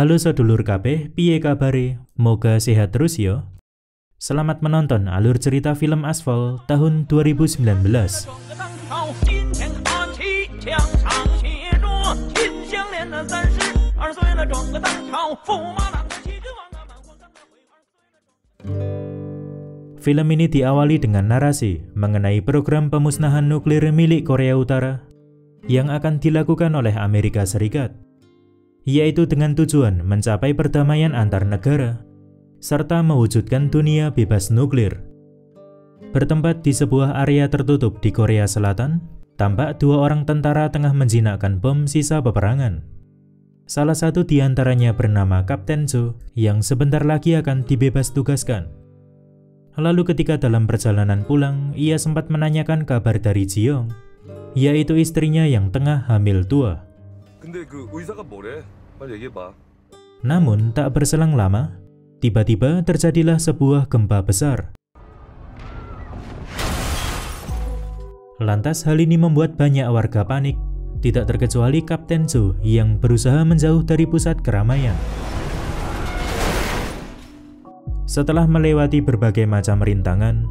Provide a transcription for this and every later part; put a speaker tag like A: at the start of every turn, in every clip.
A: Halo sedulur kabeh, piye kabare? Moga sehat terus yo. Selamat menonton alur cerita film Aspal tahun 2019. Film ini diawali dengan narasi mengenai program pemusnahan nuklir milik Korea Utara yang akan dilakukan oleh Amerika Serikat, yaitu dengan tujuan mencapai perdamaian antar negara serta mewujudkan dunia bebas nuklir. Bertempat di sebuah area tertutup di Korea Selatan, tampak dua orang tentara tengah menjinakkan bom sisa peperangan. Salah satu di antaranya bernama Kapten Jo yang sebentar lagi akan dibebas tugaskan. Lalu ketika dalam perjalanan pulang, ia sempat menanyakan kabar dari Jiyoung, yaitu istrinya yang tengah hamil tua. Namun tak berselang lama, tiba-tiba terjadilah sebuah gempa besar. Lantas hal ini membuat banyak warga panik, tidak terkecuali Kapten Jo yang berusaha menjauh dari pusat keramaian. Setelah melewati berbagai macam rintangan,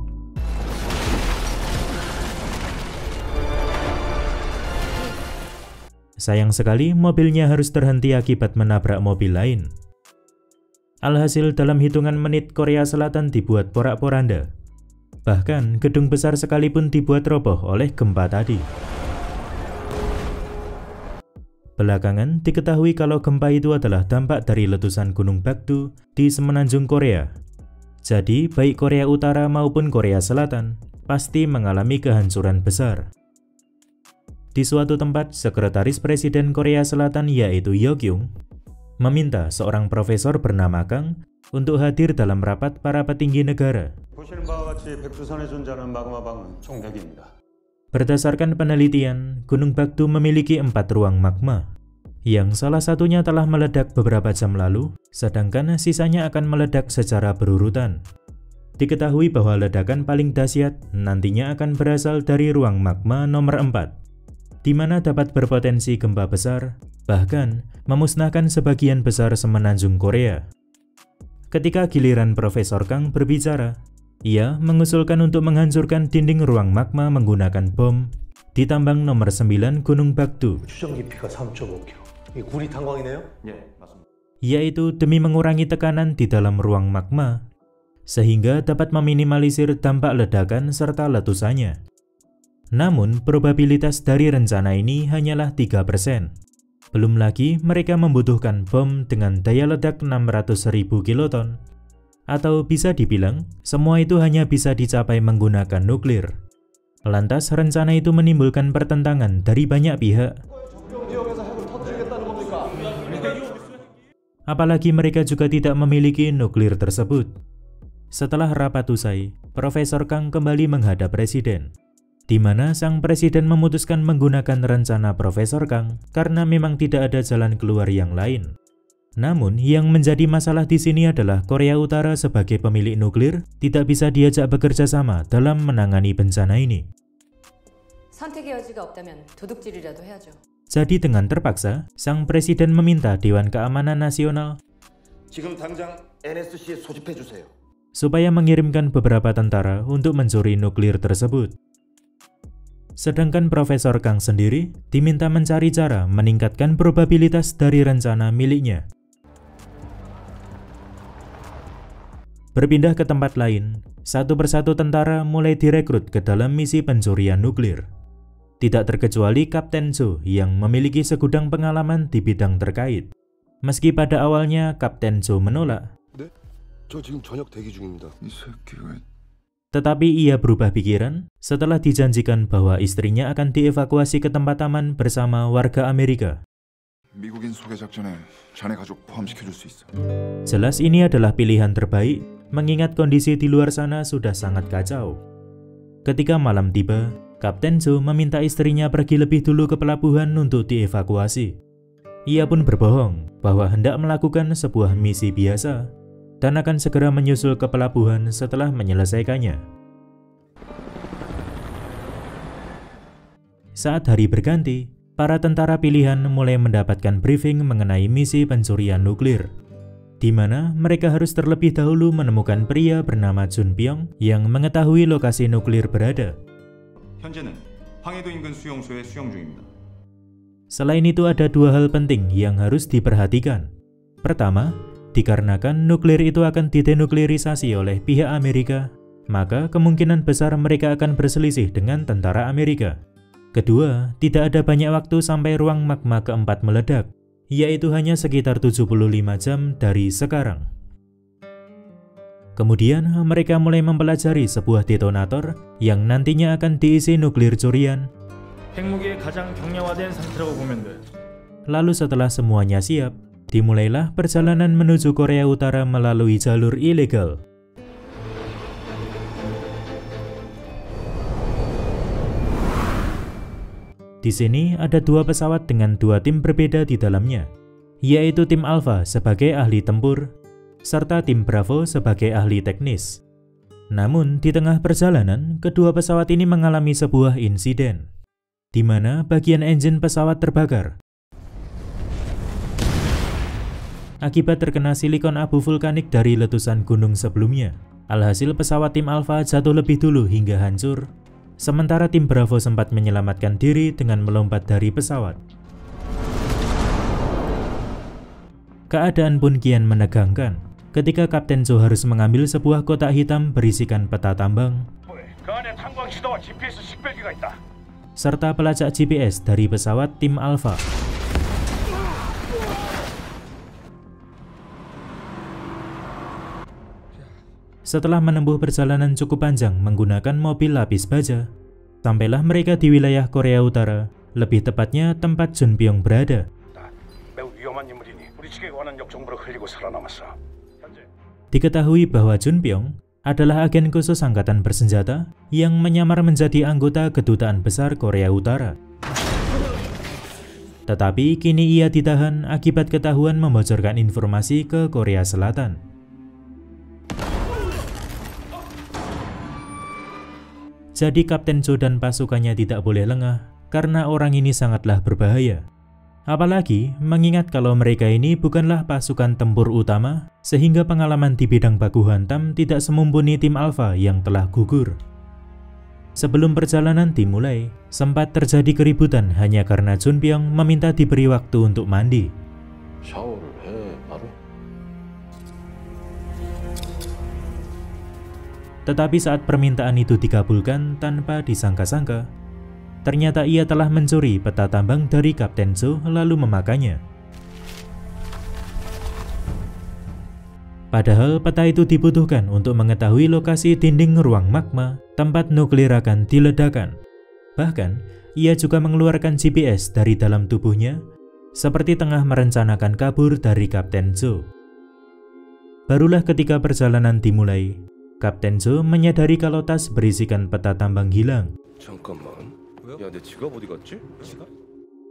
A: sayang sekali mobilnya harus terhenti akibat menabrak mobil lain. Alhasil dalam hitungan menit Korea Selatan dibuat porak-poranda. Bahkan gedung besar sekalipun dibuat roboh oleh gempa tadi. Belakangan diketahui kalau gempa itu adalah dampak dari letusan Gunung Bakdu di semenanjung Korea. Jadi baik Korea Utara maupun Korea Selatan pasti mengalami kehancuran besar. Di suatu tempat, Sekretaris Presiden Korea Selatan yaitu Yokyung meminta seorang profesor bernama Kang untuk hadir dalam rapat para petinggi negara. Berdasarkan penelitian, Gunung Bakdu memiliki 4 ruang magma, yang salah satunya telah meledak beberapa jam lalu, sedangkan sisanya akan meledak secara berurutan. Diketahui bahwa ledakan paling dahsyat nantinya akan berasal dari ruang magma nomor 4, di mana dapat berpotensi gempa besar, bahkan memusnahkan sebagian besar semenanjung Korea. Ketika giliran Profesor Kang berbicara, ia mengusulkan untuk menghancurkan dinding ruang magma menggunakan bom di tambang nomor 9 Gunung Bakdu, yaitu demi mengurangi tekanan di dalam ruang magma, sehingga dapat meminimalisir dampak ledakan serta letusannya. Namun, probabilitas dari rencana ini hanyalah 3%. Belum lagi mereka membutuhkan bom dengan daya ledak 600.000 kiloton. Atau bisa dibilang, semua itu hanya bisa dicapai menggunakan nuklir. Lantas rencana itu menimbulkan pertentangan dari banyak pihak. Apalagi mereka juga tidak memiliki nuklir tersebut. Setelah rapat usai, Profesor Kang kembali menghadap Presiden, di mana sang presiden memutuskan menggunakan rencana Profesor Kang karena memang tidak ada jalan keluar yang lain. Namun, yang menjadi masalah di sini adalah Korea Utara sebagai pemilik nuklir tidak bisa diajak bekerja sama dalam menangani bencana ini. Jadi dengan terpaksa, sang presiden meminta Dewan Keamanan Nasional supaya mengirimkan beberapa tentara untuk mencuri nuklir tersebut. Sedangkan Profesor Kang sendiri diminta mencari cara meningkatkan probabilitas dari rencana miliknya. Berpindah ke tempat lain, satu persatu tentara mulai direkrut ke dalam misi pencurian nuklir. Tidak terkecuali Kapten Jo yang memiliki segudang pengalaman di bidang terkait. Meski pada awalnya Kapten Jo menolak, tetapi ia berubah pikiran setelah dijanjikan bahwa istrinya akan dievakuasi ke tempat aman bersama warga Amerika. Jelas ini adalah pilihan terbaik, mengingat kondisi di luar sana sudah sangat kacau. Ketika malam tiba, Kapten Jo meminta istrinya pergi lebih dulu ke pelabuhan untuk dievakuasi. Ia pun berbohong bahwa hendak melakukan sebuah misi biasa dan akan segera menyusul ke pelabuhan setelah menyelesaikannya. Saat hari berganti, para tentara pilihan mulai mendapatkan briefing mengenai misi pencurian nuklir, di mana mereka harus terlebih dahulu menemukan pria bernama Jun Pyong yang mengetahui lokasi nuklir berada.
B: 현재는 황해도 인근 수용소에 수용 중입니다.
A: Selain itu ada dua hal penting yang harus diperhatikan. Pertama, dikarenakan nuklir itu akan didenuklirisasi oleh pihak Amerika, maka kemungkinan besar mereka akan berselisih dengan tentara Amerika. Kedua, tidak ada banyak waktu sampai ruang magma keempat meledak, yaitu hanya sekitar 75 jam dari sekarang. Kemudian mereka mulai mempelajari sebuah detonator yang nantinya akan diisi nuklir curian. Lalu setelah semuanya siap, dimulailah perjalanan menuju Korea Utara melalui jalur ilegal. Di sini ada dua pesawat dengan dua tim berbeda di dalamnya, yaitu tim Alpha sebagai ahli tempur, serta tim Bravo sebagai ahli teknis. Namun, di tengah perjalanan, kedua pesawat ini mengalami sebuah insiden, di mana bagian engine pesawat terbakar. Akibat terkena silikon abu vulkanik dari letusan gunung sebelumnya. Alhasil pesawat tim Alpha jatuh lebih dulu hingga hancur, sementara tim Bravo sempat menyelamatkan diri dengan melompat dari pesawat. Keadaan pun kian menegangkan ketika Kapten Cho harus mengambil sebuah kotak hitam berisikan peta tambang serta pelacak GPS dari pesawat tim Alpha. Setelah menempuh perjalanan cukup panjang menggunakan mobil lapis baja, sampailah mereka di wilayah Korea Utara, lebih tepatnya tempat Jun Pyong berada. Diketahui bahwa Jun Pyong adalah agen khusus angkatan bersenjata yang menyamar menjadi anggota Kedutaan Besar Korea Utara. Tetapi kini ia ditahan akibat ketahuan membocorkan informasi ke Korea Selatan. Jadi Kapten Cho dan pasukannya tidak boleh lengah karena orang ini sangatlah berbahaya. Apalagi mengingat kalau mereka ini bukanlah pasukan tempur utama, sehingga pengalaman di bidang baku hantam tidak semumpuni tim Alpha yang telah gugur. Sebelum perjalanan dimulai, sempat terjadi keributan hanya karena Jun Pyong meminta diberi waktu untuk mandi. Tetapi saat permintaan itu dikabulkan tanpa disangka-sangka, ternyata ia telah mencuri peta tambang dari Kapten Cho lalu memakannya. Padahal peta itu dibutuhkan untuk mengetahui lokasi dinding ruang magma tempat nuklir akan diledakkan. Bahkan, ia juga mengeluarkan GPS dari dalam tubuhnya, seperti tengah merencanakan kabur dari Kapten Cho. Barulah ketika perjalanan dimulai, Kapten Cho menyadari kalau tas berisikan peta tambang hilang.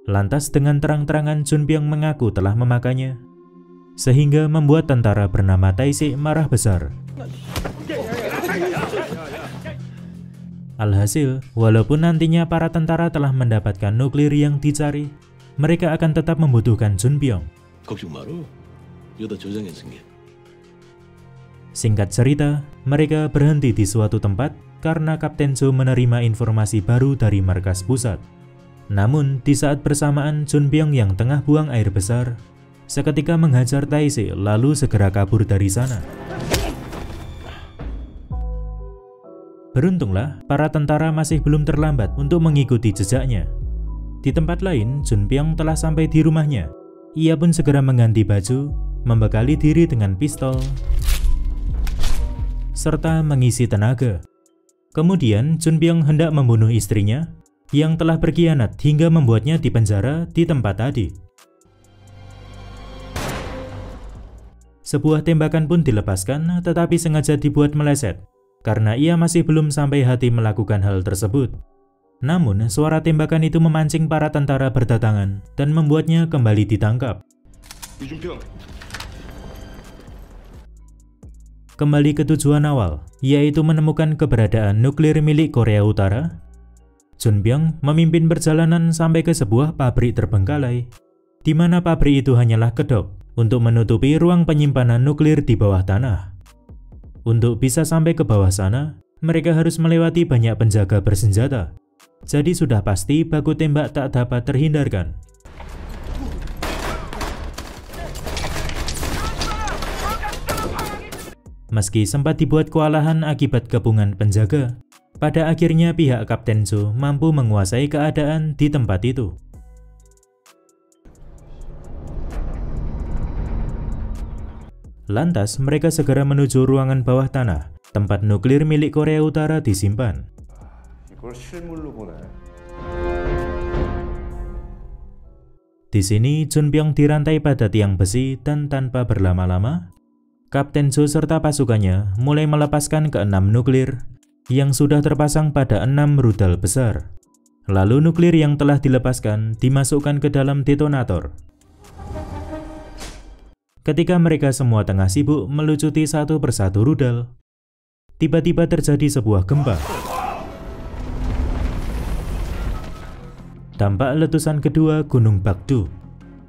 A: Lantas dengan terang-terangan Jun Pyong mengaku telah memakannya, sehingga membuat tentara bernama Tae-si marah besar. Alhasil, walaupun nantinya para tentara telah mendapatkan nuklir yang dicari, mereka akan tetap membutuhkan Jun Pyong. Singkat cerita, mereka berhenti di suatu tempat karena Kapten Cho menerima informasi baru dari markas pusat. Namun, di saat bersamaan Jun Pyong yang tengah buang air besar, seketika menghajar Tae-si lalu segera kabur dari sana. Beruntunglah, para tentara masih belum terlambat untuk mengikuti jejaknya. Di tempat lain, Jun Pyong telah sampai di rumahnya. Ia pun segera mengganti baju, membekali diri dengan pistol, serta mengisi tenaga. Kemudian Jun Pyong hendak membunuh istrinya yang telah berkhianat hingga membuatnya dipenjara di tempat tadi. Sebuah tembakan pun dilepaskan, tetapi sengaja dibuat meleset karena ia masih belum sampai hati melakukan hal tersebut. Namun suara tembakan itu memancing para tentara berdatangan dan membuatnya kembali ditangkap. Kembali ke tujuan awal, yaitu menemukan keberadaan nuklir milik Korea Utara. Jun Byung memimpin perjalanan sampai ke sebuah pabrik terbengkalai, di mana pabrik itu hanyalah kedok untuk menutupi ruang penyimpanan nuklir di bawah tanah. Untuk bisa sampai ke bawah sana, mereka harus melewati banyak penjaga bersenjata. Jadi sudah pasti baku tembak tak dapat terhindarkan. Meski sempat dibuat kewalahan akibat kepungan penjaga, pada akhirnya pihak Kapten Cho mampu menguasai keadaan di tempat itu. Lantas mereka segera menuju ruangan bawah tanah, tempat nuklir milik Korea Utara disimpan. Di sini Jun Byung dirantai pada tiang besi dan tanpa berlama-lama, Kapten Cho serta pasukannya mulai melepaskan ke-6 nuklir yang sudah terpasang pada 6 rudal besar. Lalu nuklir yang telah dilepaskan dimasukkan ke dalam detonator. Ketika mereka semua tengah sibuk melucuti satu persatu rudal, tiba-tiba terjadi sebuah gempa. Dampak letusan kedua Gunung Bakdu.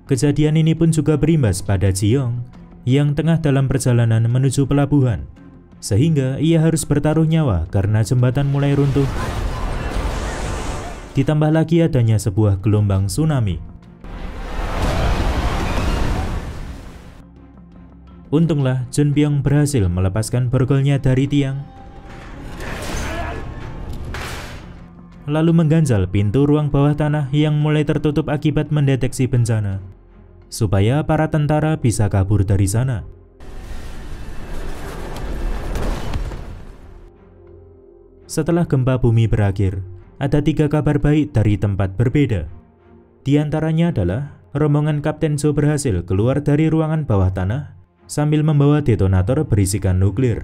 A: Kejadian ini pun juga berimbas pada Ji-young yang tengah dalam perjalanan menuju pelabuhan, sehingga ia harus bertaruh nyawa karena jembatan mulai runtuh. Ditambah lagi adanya sebuah gelombang tsunami. Untunglah Jun Byung berhasil melepaskan borgolnya dari tiang, lalu mengganjal pintu ruang bawah tanah yang mulai tertutup akibat mendeteksi bencana, supaya para tentara bisa kabur dari sana. Setelah gempa bumi berakhir, ada 3 kabar baik dari tempat berbeda. Di antaranya adalah rombongan Kapten Cho berhasil keluar dari ruangan bawah tanah sambil membawa detonator berisikan nuklir.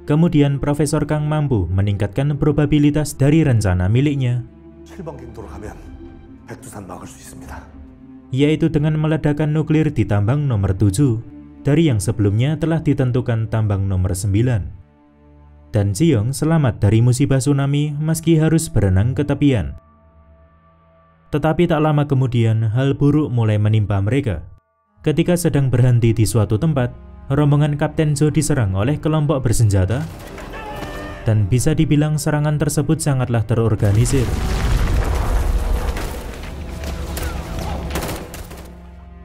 A: Kemudian Profesor Kang mampu meningkatkan probabilitas dari rencana miliknya, yaitu dengan meledakkan nuklir di tambang nomor 7 dari yang sebelumnya telah ditentukan tambang nomor 9. Dan Ji-young selamat dari musibah tsunami meski harus berenang ke tepian. Tetapi tak lama kemudian hal buruk mulai menimpa mereka. Ketika sedang berhenti di suatu tempat, rombongan Kapten Cho diserang oleh kelompok bersenjata, dan bisa dibilang serangan tersebut sangatlah terorganisir.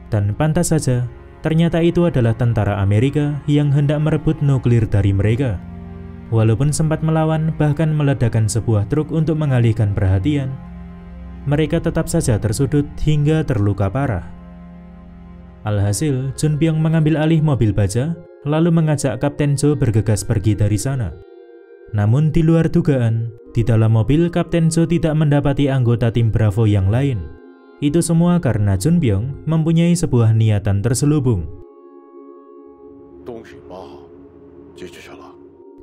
A: Dan pantas saja, ternyata itu adalah tentara Amerika yang hendak merebut nuklir dari mereka. Walaupun sempat melawan bahkan meledakkan sebuah truk untuk mengalihkan perhatian, mereka tetap saja tersudut hingga terluka parah. Alhasil, Jun Byung mengambil alih mobil baja, lalu mengajak Kapten Cho bergegas pergi dari sana. Namun di luar dugaan, di dalam mobil Kapten Cho tidak mendapati anggota tim Bravo yang lain. Itu semua karena Jun Byung mempunyai sebuah niatan terselubung.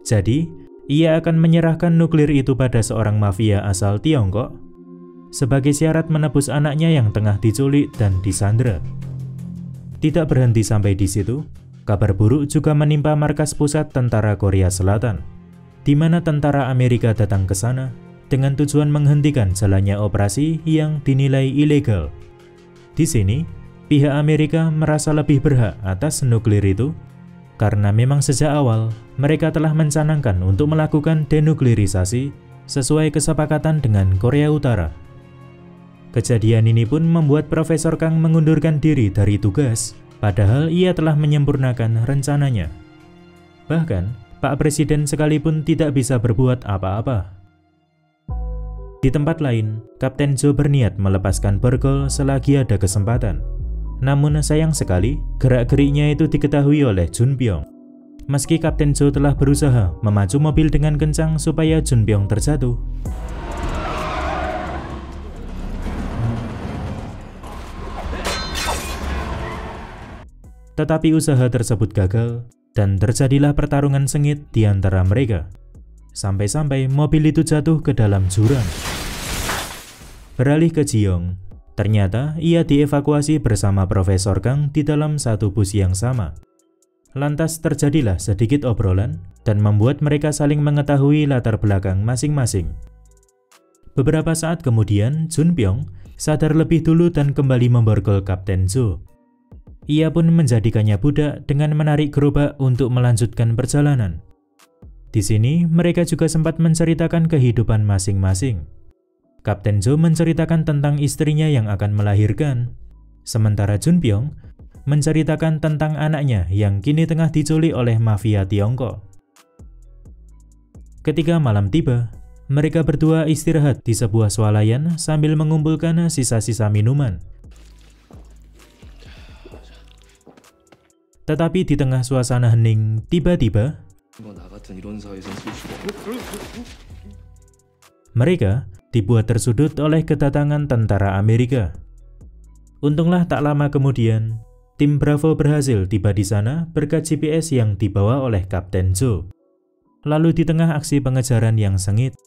A: Jadi, ia akan menyerahkan nuklir itu pada seorang mafia asal Tiongkok sebagai syarat menebus anaknya yang tengah diculik dan disandra. Tidak berhenti sampai di situ, kabar buruk juga menimpa markas pusat tentara Korea Selatan, di mana tentara Amerika datang ke sana dengan tujuan menghentikan jalannya operasi yang dinilai ilegal. Di sini, pihak Amerika merasa lebih berhak atas nuklir itu, karena memang sejak awal mereka telah mencanangkan untuk melakukan denuklirisasi sesuai kesepakatan dengan Korea Utara. Kejadian ini pun membuat Profesor Kang mengundurkan diri dari tugas, padahal ia telah menyempurnakan rencananya. Bahkan, Pak Presiden sekalipun tidak bisa berbuat apa-apa. Di tempat lain, Kapten Cho berniat melepaskan borgol selagi ada kesempatan. Namun sayang sekali, gerak-geriknya itu diketahui oleh Jun Byung. Meski Kapten Cho telah berusaha memacu mobil dengan kencang supaya Jun Byung terjatuh, tetapi usaha tersebut gagal dan terjadilah pertarungan sengit di antara mereka. Sampai-sampai mobil itu jatuh ke dalam jurang. Beralih ke Ji-young, ternyata ia dievakuasi bersama Profesor Kang di dalam satu bus yang sama. Lantas terjadilah sedikit obrolan dan membuat mereka saling mengetahui latar belakang masing-masing. Beberapa saat kemudian, Junpyong sadar lebih dulu dan kembali memborgol Kapten Jo. Ia pun menjadikannya budak dengan menarik gerobak untuk melanjutkan perjalanan. Di sini, mereka juga sempat menceritakan kehidupan masing-masing. Kapten Jo menceritakan tentang istrinya yang akan melahirkan, sementara Junpyong menceritakan tentang anaknya yang kini tengah diculik oleh mafia Tiongkok. Ketika malam tiba, mereka berdua istirahat di sebuah swalayan sambil mengumpulkan sisa-sisa minuman. Tetapi di tengah suasana hening, tiba-tiba mereka dibuat tersudut oleh kedatangan tentara Amerika. Untunglah tak lama kemudian, tim Bravo berhasil tiba di sana berkat GPS yang dibawa oleh Kapten Jo. Lalu di tengah aksi pengejaran yang sengit,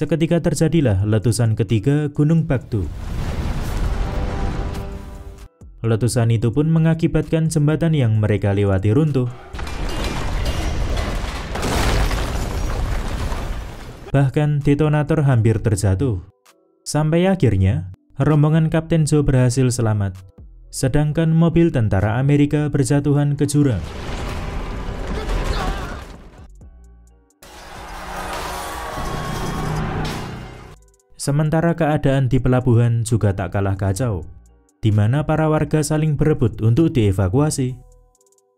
A: seketika terjadilah letusan ketiga Gunung Baktu. Letusan itu pun mengakibatkan jembatan yang mereka lewati runtuh. Bahkan detonator hampir terjatuh. Sampai akhirnya, rombongan Kapten Jo berhasil selamat, sedangkan mobil tentara Amerika berjatuhan ke jurang. Sementara keadaan di pelabuhan juga tak kalah kacau, di mana para warga saling berebut untuk dievakuasi.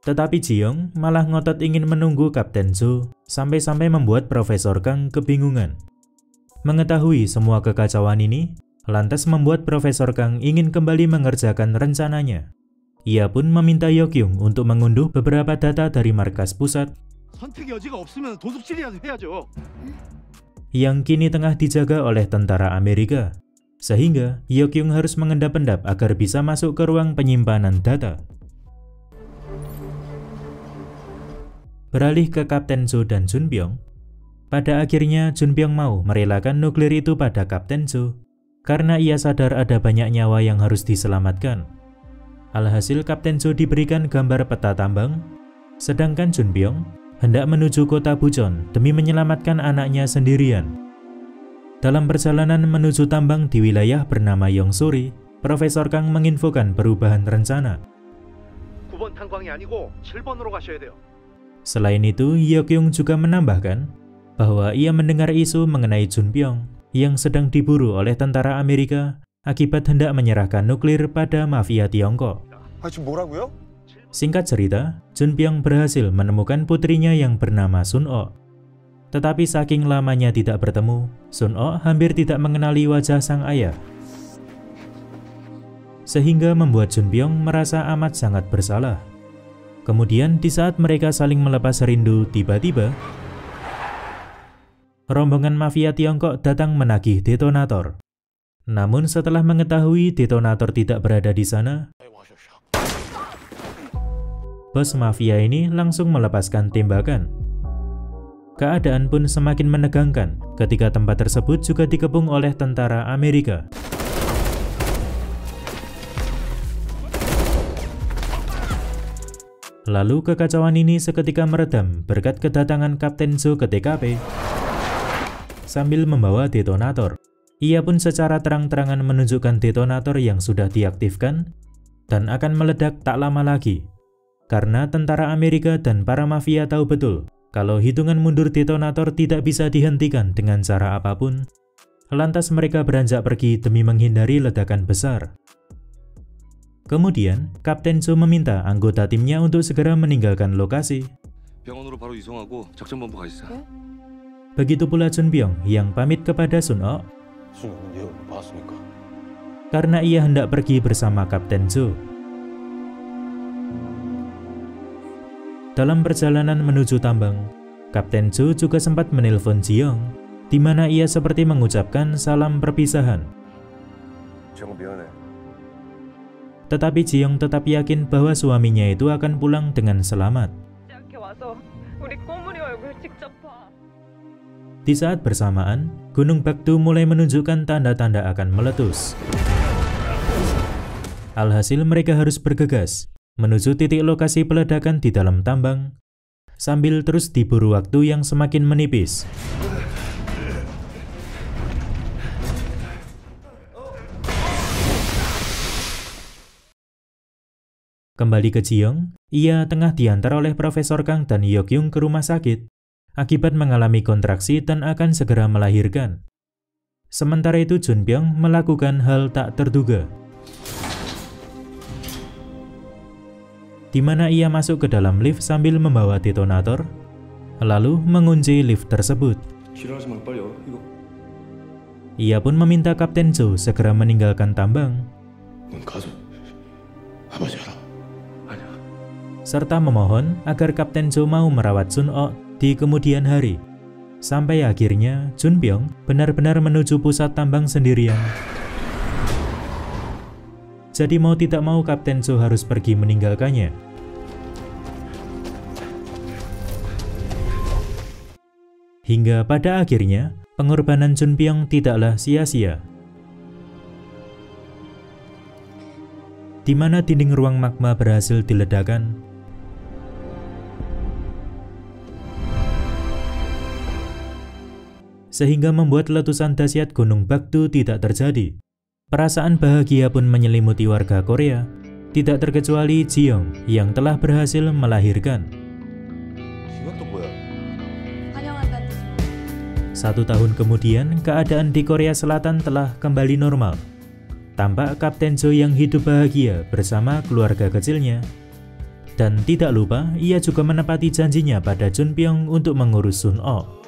A: Tetapi Jiyoung malah ngotot ingin menunggu Kapten Jo, sampai-sampai membuat Profesor Kang kebingungan. Mengetahui semua kekacauan ini, lantas membuat Profesor Kang ingin kembali mengerjakan rencananya. Ia pun meminta Yeokyung untuk mengunduh beberapa data dari markas pusat yang kini tengah dijaga oleh tentara Amerika, sehingga Yeokyung harus mengendap-endap agar bisa masuk ke ruang penyimpanan data. Beralih ke Kapten Jo dan Junpyong, pada akhirnya Junpyong mau merelakan nuklir itu pada Kapten Jo, karena ia sadar ada banyak nyawa yang harus diselamatkan. Alhasil Kapten Jo diberikan gambar peta tambang, sedangkan Junpyong hendak menuju kota Bucheon demi menyelamatkan anaknya sendirian. Dalam perjalanan menuju tambang di wilayah bernama Yongsori, Profesor Kang menginfokan perubahan rencana.
C: 9번 탄광이 아니고 7번으로 가셔야 돼요.
A: Selain itu, Yeokyung juga menambahkan bahwa ia mendengar isu mengenai Junpyong yang sedang diburu oleh tentara Amerika akibat hendak menyerahkan nuklir pada mafia Tiongkok.
C: 지금 뭐라고요?
A: Singkat cerita, Junpyong berhasil menemukan putrinya yang bernama Sun-ok. Tetapi saking lamanya tidak bertemu, Sun-ok hampir tidak mengenali wajah sang ayah. Sehingga membuat Junpyong merasa amat sangat bersalah. Kemudian di saat mereka saling melepas rindu, tiba-tiba rombongan mafia Tiongkok datang menagih detonator. Namun setelah mengetahui detonator tidak berada di sana, bos mafia ini langsung melepaskan tembakan. Keadaan pun semakin menegangkan ketika tempat tersebut juga dikepung oleh tentara Amerika. Lalu kekacauan ini seketika meredam berkat kedatangan Kapten Jo ke TKP sambil membawa detonator. Ia pun secara terang-terangan menunjukkan detonator yang sudah diaktifkan dan akan meledak tak lama lagi. Karena tentara Amerika dan para mafia tahu betul kalau hitungan mundur detonator tidak bisa dihentikan dengan cara apapun, lantas mereka beranjak pergi demi menghindari ledakan besar. Kemudian, Kapten Jo meminta anggota timnya untuk segera meninggalkan lokasi.
D: 병원으로 바로 이송하고 작전본부 가 있어.
A: Begitu pula Junpyong yang pamit kepada Sun-ok karena ia hendak pergi bersama Kapten Jo. Dalam perjalanan menuju tambang, Kapten Jo juga sempat menelpon Jiyoung, di mana ia seperti mengucapkan salam perpisahan. Tetapi Jiyoung tetap yakin bahwa suaminya itu akan pulang dengan selamat. Di saat bersamaan, Gunung Baktu mulai menunjukkan tanda-tanda akan meletus. Alhasil mereka harus bergegas menuju titik lokasi peledakan di dalam tambang, sambil terus diburu waktu yang semakin menipis. Kembali ke Ji-young, ia tengah diantar oleh Profesor Kang dan Hyuk-young ke rumah sakit akibat mengalami kontraksi dan akan segera melahirkan. Sementara itu Junpyeong melakukan hal tak terduga, di mana ia masuk ke dalam lift sambil membawa detonator, lalu mengunci lift tersebut. Ia pun meminta Kapten Jo segera meninggalkan tambang, serta memohon agar Kapten Jo mau merawat Sun-ok di kemudian hari. Sampai akhirnya Junpyeong benar-benar menuju pusat tambang sendirian. Jadi mau tidak mau Kapten Jo harus pergi meninggalkannya. Hingga pada akhirnya pengorbanan Junpyeong tidaklah sia-sia, di mana dinding ruang magma berhasil diledakkan, sehingga membuat letusan dahsyat Gunung Bakdu tidak terjadi. Perasaan bahagia pun menyelimuti warga Korea, tidak terkecuali Ji-young yang telah berhasil melahirkan. 1 tahun kemudian, keadaan di Korea Selatan telah kembali normal. Tampak Kapten Jo yang hidup bahagia bersama keluarga kecilnya. Dan tidak lupa, ia juga menepati janjinya pada Junpyeong untuk mengurus Sun-ok.